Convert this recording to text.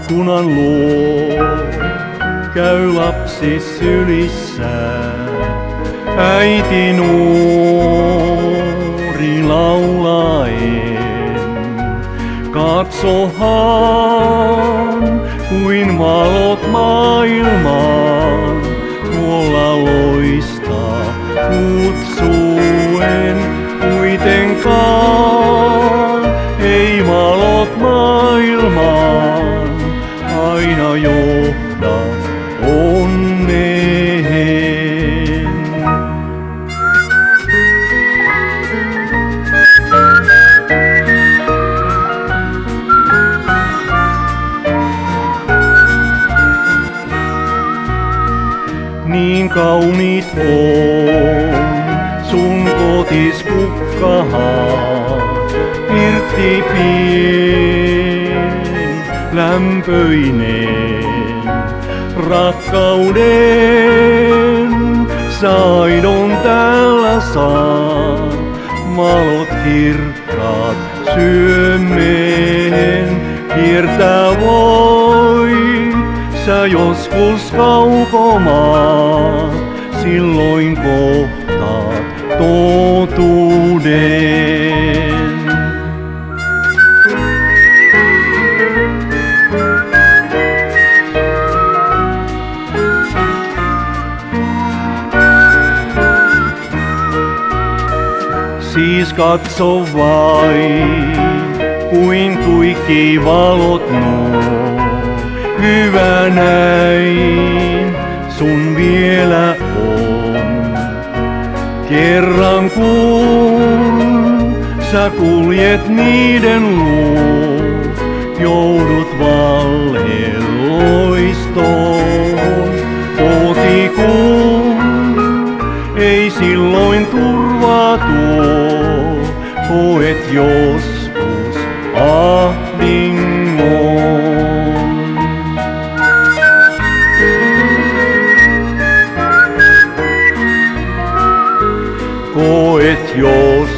ikkunan luo, käy lapsi sylissään. Äiti nuori laulaen, katsohan kuin valot maailmaan tuolla loistaa kutsuen. Kuitenkaan ei valot maailmaan aina johda onneen. Niin kauniit on sun kotis kukkahan, pirtti pien, lämpöinen. Rakkauden saidon täällä saa, valot kirkkaat syömeen. Kiertää voi sä joskus kaukomaan, silloin kohtaat totuuden. Siis katso vain, kuin tuikki valot nuo. Hyvä näin sun vielä on. Kerran kun sä kuljet niiden luo, joudut valheloistoon. Kotikun ei silloin turvaa tuo, koet joskus ahdingon. Koet jos